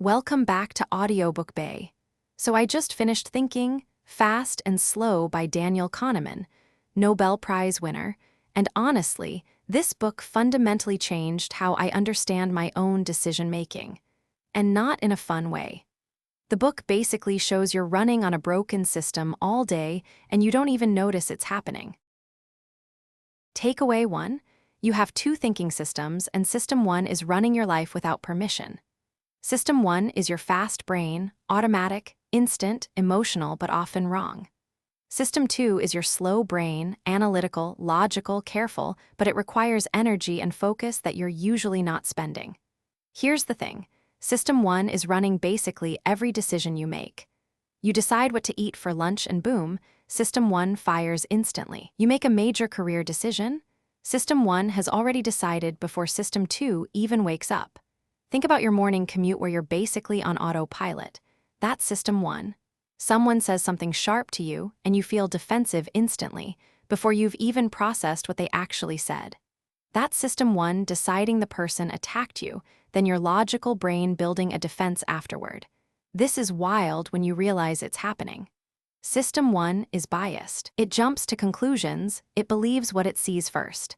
Welcome back to Audiobook Bay. So I just finished Thinking, Fast and Slow by Daniel Kahneman, Nobel Prize winner, and honestly, this book fundamentally changed how I understand my own decision-making. And not in a fun way. The book basically shows you're running on a broken system all day and you don't even notice it's happening. Takeaway 1. You have two thinking systems, and System 1 is running your life without permission. System 1 is your fast brain, automatic, instant, emotional, but often wrong. System 2 is your slow brain, analytical, logical, careful, but it requires energy and focus that you're usually not spending. Here's the thing. System 1 is running basically every decision you make. You decide what to eat for lunch and boom, System 1 fires instantly. You make a major career decision? System 1 has already decided before System 2 even wakes up. Think about your morning commute where you're basically on autopilot. That's System 1. Someone says something sharp to you and you feel defensive instantly before you've even processed what they actually said. That's System 1 deciding the person attacked you, then your logical brain building a defense afterward. This is wild when you realize it's happening. System 1 is biased. It jumps to conclusions, it believes what it sees first.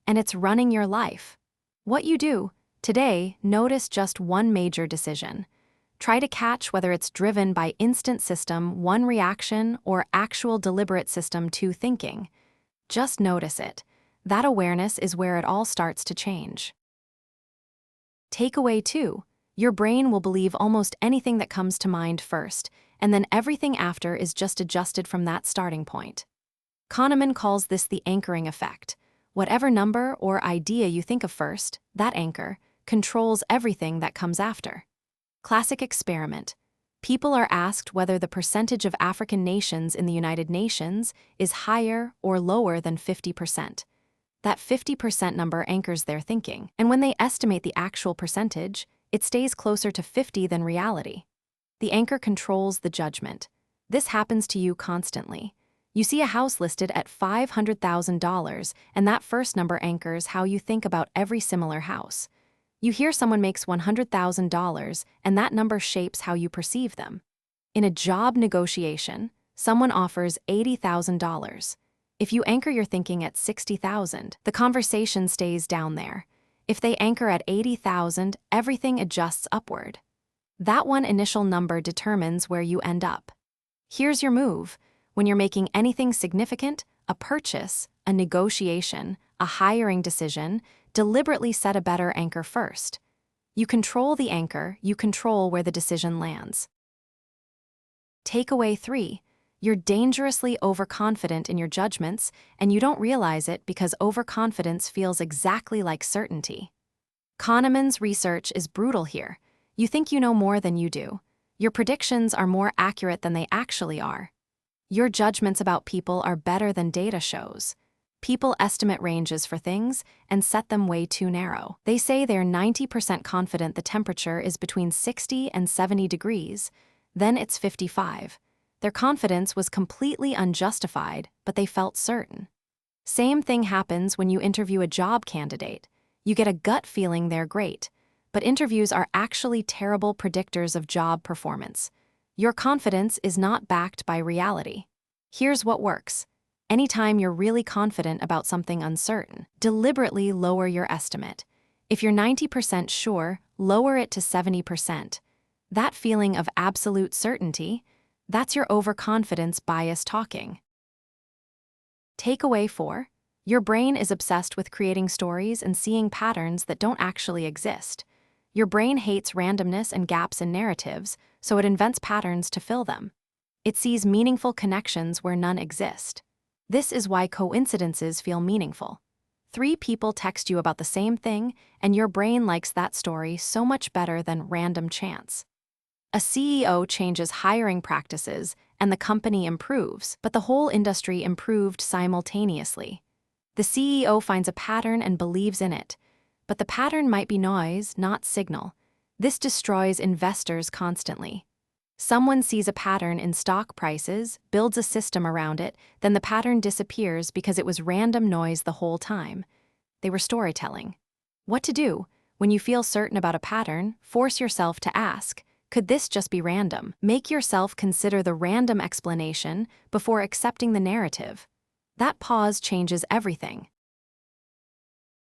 And it's running your life. What you do, today, notice just one major decision. Try to catch whether it's driven by instant System 1 reaction or actual deliberate System 2 thinking. Just notice it. That awareness is where it all starts to change. Takeaway 2. Your brain will believe almost anything that comes to mind first, and then everything after is just adjusted from that starting point. Kahneman calls this the anchoring effect. Whatever number or idea you think of first, that anchor, controls everything that comes after. Classic experiment. People are asked whether the percentage of African nations in the United Nations is higher or lower than 50%. That 50% number anchors their thinking, and when they estimate the actual percentage, it stays closer to 50 than reality. The anchor controls the judgment. This happens to you constantly. You see a house listed at $500,000, and that first number anchors how you think about every similar house. You hear someone makes $100,000, and that number shapes how you perceive them. In a job negotiation, someone offers $80,000. If you anchor your thinking at $60,000, the conversation stays down there. If they anchor at $80,000, everything adjusts upward. That one initial number determines where you end up. Here's your move. When you're making anything significant, a purchase, a negotiation, a hiring decision, deliberately set a better anchor first. You control the anchor, you control where the decision lands. Takeaway 3. You're dangerously overconfident in your judgments, and you don't realize it because overconfidence feels exactly like certainty. Kahneman's research is brutal here. You think you know more than you do. Your predictions are more accurate than they actually are. Your judgments about people are better than data shows. People estimate ranges for things and set them way too narrow. They say they're 90% confident the temperature is between 60 and 70 degrees, then it's 55. Their confidence was completely unjustified, but they felt certain. Same thing happens when you interview a job candidate. You get a gut feeling they're great, but interviews are actually terrible predictors of job performance. Your confidence is not backed by reality. Here's what works. Anytime you're really confident about something uncertain, deliberately lower your estimate. If you're 90% sure, lower it to 70%. That feeling of absolute certainty, that's your overconfidence bias talking. Takeaway 4. Your brain is obsessed with creating stories and seeing patterns that don't actually exist. Your brain hates randomness and gaps in narratives, so it invents patterns to fill them. It sees meaningful connections where none exist. This is why coincidences feel meaningful. 3 people text you about the same thing, and your brain likes that story so much better than random chance. A CEO changes hiring practices, and the company improves, but the whole industry improved simultaneously. The CEO finds a pattern and believes in it, but the pattern might be noise, not signal. This destroys investors constantly. Someone sees a pattern in stock prices, builds a system around it, then the pattern disappears because it was random noise the whole time. They were storytelling. What to do? When you feel certain about a pattern, force yourself to ask, Could this just be random? Make yourself consider the random explanation before accepting the narrative. That pause changes everything.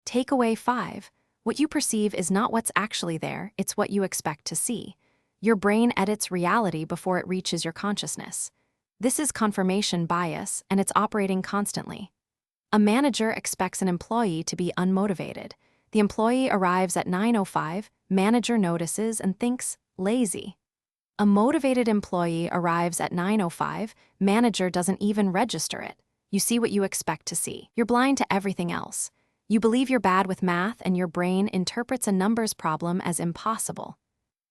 Takeaway 5. What you perceive is not what's actually there, it's what you expect to see. Your brain edits reality before it reaches your consciousness. This is confirmation bias, and it's operating constantly. A manager expects an employee to be unmotivated. The employee arrives at 9:05, manager notices and thinks, lazy. A motivated employee arrives at 9:05, manager doesn't even register it. You see what you expect to see. You're blind to everything else. You believe you're bad with math and your brain interprets a numbers problem as impossible.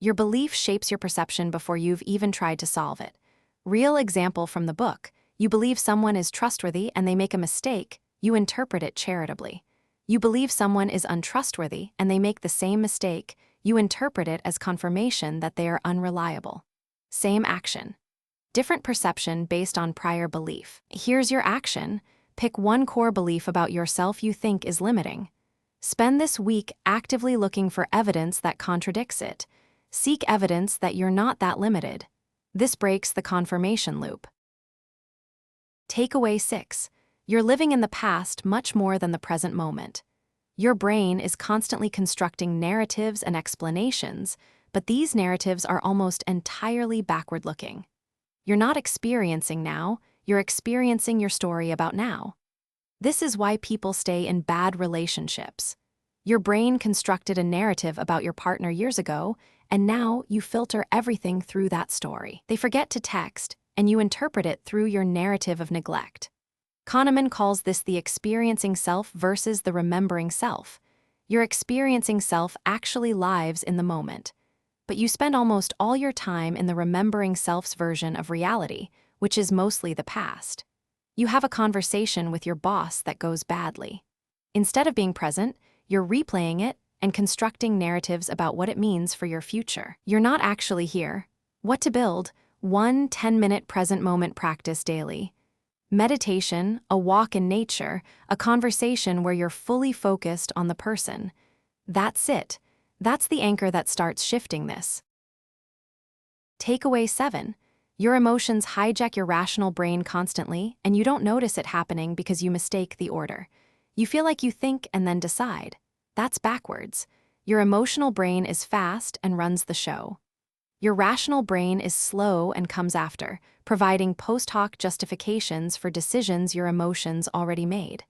Your belief shapes your perception before you've even tried to solve it. Real example from the book. You believe someone is trustworthy and they make a mistake, you interpret it charitably. You believe someone is untrustworthy and they make the same mistake, you interpret it as confirmation that they are unreliable. Same action. Different perception based on prior belief. Here's your action. Pick one core belief about yourself you think is limiting. Spend this week actively looking for evidence that contradicts it. Seek evidence that you're not that limited. This breaks the confirmation loop. Takeaway 6. You're living in the past much more than the present moment. Your brain is constantly constructing narratives and explanations, but these narratives are almost entirely backward-looking. You're not experiencing now, you're experiencing your story about now. This is why people stay in bad relationships. Your brain constructed a narrative about your partner years ago, and now you filter everything through that story. They forget to text, and you interpret it through your narrative of neglect. Kahneman calls this the experiencing self versus the remembering self. Your experiencing self actually lives in the moment, but you spend almost all your time in the remembering self's version of reality, which is mostly the past. You have a conversation with your boss that goes badly. Instead of being present, you're replaying it and constructing narratives about what it means for your future. You're not actually here. What to build? 1 10-minute present moment practice daily. Meditation, a walk in nature, a conversation where you're fully focused on the person. That's it. That's the anchor that starts shifting this. Takeaway 7. Your emotions hijack your rational brain constantly, and you don't notice it happening because you mistake the order. You feel like you think and then decide. That's backwards. Your emotional brain is fast and runs the show. Your rational brain is slow and comes after, providing post hoc justifications for decisions your emotions already made.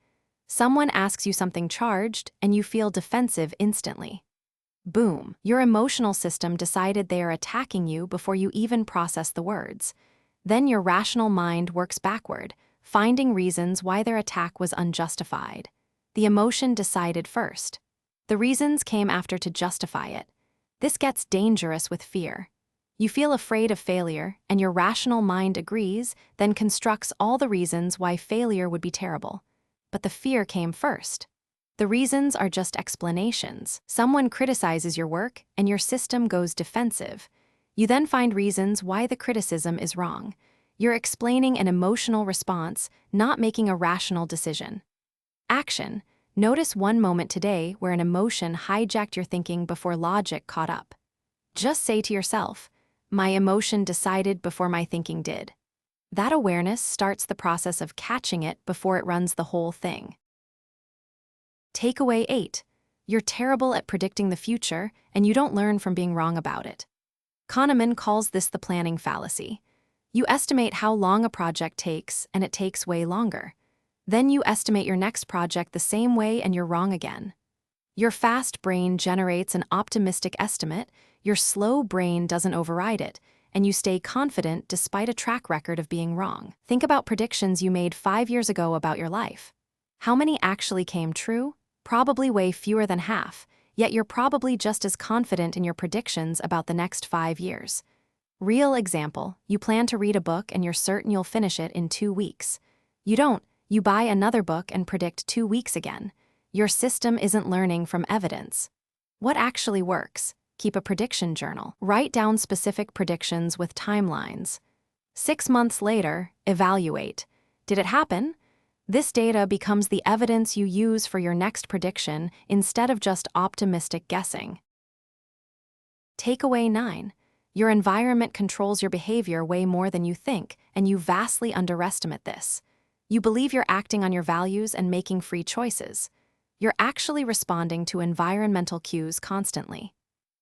Someone asks you something charged, and you feel defensive instantly. Boom, your emotional system decided they are attacking you before you even process the words. Then your rational mind works backward, finding reasons why their attack was unjustified. The emotion decided first. The reasons came after to justify it. This gets dangerous with fear. You feel afraid of failure, and your rational mind agrees, then constructs all the reasons why failure would be terrible. But the fear came first. The reasons are just explanations. Someone criticizes your work, and your system goes defensive. You then find reasons why the criticism is wrong. You're explaining an emotional response, not making a rational decision. Action. Notice one moment today where an emotion hijacked your thinking before logic caught up. Just say to yourself, "My emotion decided before my thinking did." That awareness starts the process of catching it before it runs the whole thing. Takeaway 8. You're terrible at predicting the future, and you don't learn from being wrong about it. Kahneman calls this the planning fallacy. You estimate how long a project takes, and it takes way longer. Then you estimate your next project the same way, and you're wrong again. Your fast brain generates an optimistic estimate, your slow brain doesn't override it, and you stay confident despite a track record of being wrong. Think about predictions you made 5 years ago about your life. How many actually came true? Probably way fewer than half, yet you're probably just as confident in your predictions about the next 5 years. Real example, you plan to read a book and you're certain you'll finish it in 2 weeks. You don't, you buy another book and predict 2 weeks again. Your system isn't learning from evidence. What actually works? Keep a prediction journal. Write down specific predictions with timelines. 6 months later, evaluate. Did it happen? This data becomes the evidence you use for your next prediction instead of just optimistic guessing. Takeaway 9. Your environment controls your behavior way more than you think, and you vastly underestimate this. You believe you're acting on your values and making free choices. You're actually responding to environmental cues constantly.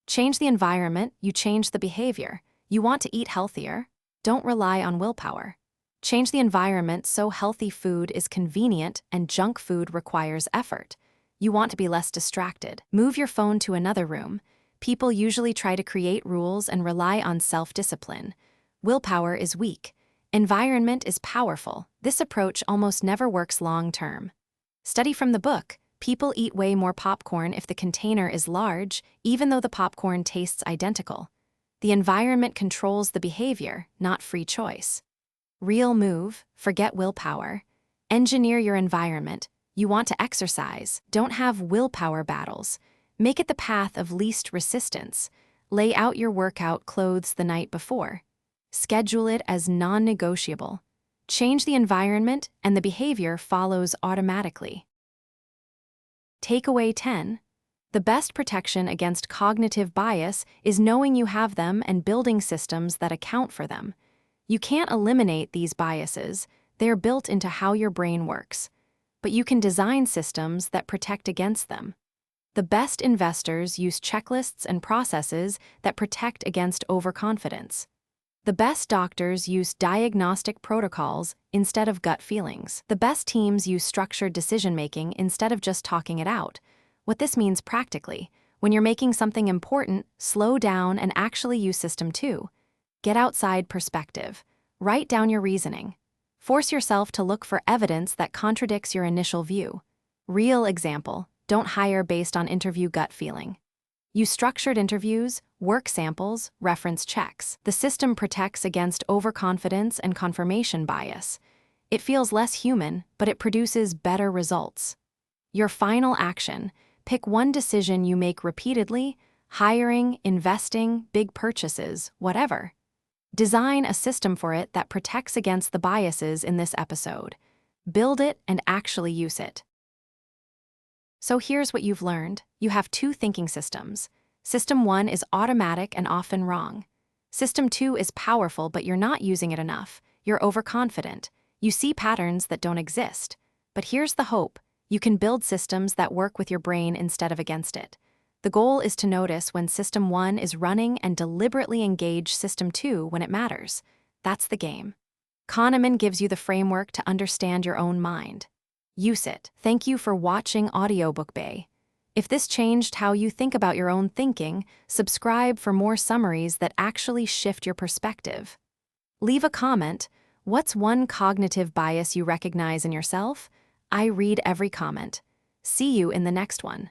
Change the environment, you change the behavior. You want to eat healthier? Don't rely on willpower. Change the environment so healthy food is convenient and junk food requires effort. You want to be less distracted. Move your phone to another room. People usually try to create rules and rely on self-discipline. Willpower is weak. Environment is powerful. This approach almost never works long-term. Study from the book. People eat way more popcorn if the container is large, even though the popcorn tastes identical. The environment controls the behavior, not free choice. Real move, forget willpower. Engineer your environment. You want to exercise, don't have willpower battles. Make it the path of least resistance. Lay out your workout clothes the night before. Schedule it as non-negotiable. Change the environment and the behavior follows automatically. Takeaway 10. The best protection against cognitive bias is knowing you have them and building systems that account for them. You can't eliminate these biases, they're built into how your brain works. But you can design systems that protect against them. The best investors use checklists and processes that protect against overconfidence. The best doctors use diagnostic protocols instead of gut feelings. The best teams use structured decision-making instead of just talking it out. What this means practically, when you're making something important, slow down and actually use System 2. Get outside perspective. Write down your reasoning. Force yourself to look for evidence that contradicts your initial view. Real example, don't hire based on interview gut feeling. Use structured interviews, work samples, reference checks. The system protects against overconfidence and confirmation bias. It feels less human, but it produces better results. Your final action, pick one decision you make repeatedly, hiring, investing, big purchases, whatever. Design a system for it that protects against the biases in this episode. Build it and actually use it. So here's what you've learned. You have two thinking systems. System 1 is automatic and often wrong. System 2 is powerful, but you're not using it enough. You're overconfident. You see patterns that don't exist. But here's the hope. You can build systems that work with your brain instead of against it. The goal is to notice when System 1 is running and deliberately engage System 2 when it matters. That's the game. Kahneman gives you the framework to understand your own mind. Use it. Thank you for watching Audiobook Bay. If this changed how you think about your own thinking, subscribe for more summaries that actually shift your perspective. Leave a comment. What's one cognitive bias you recognize in yourself? I read every comment. See you in the next one.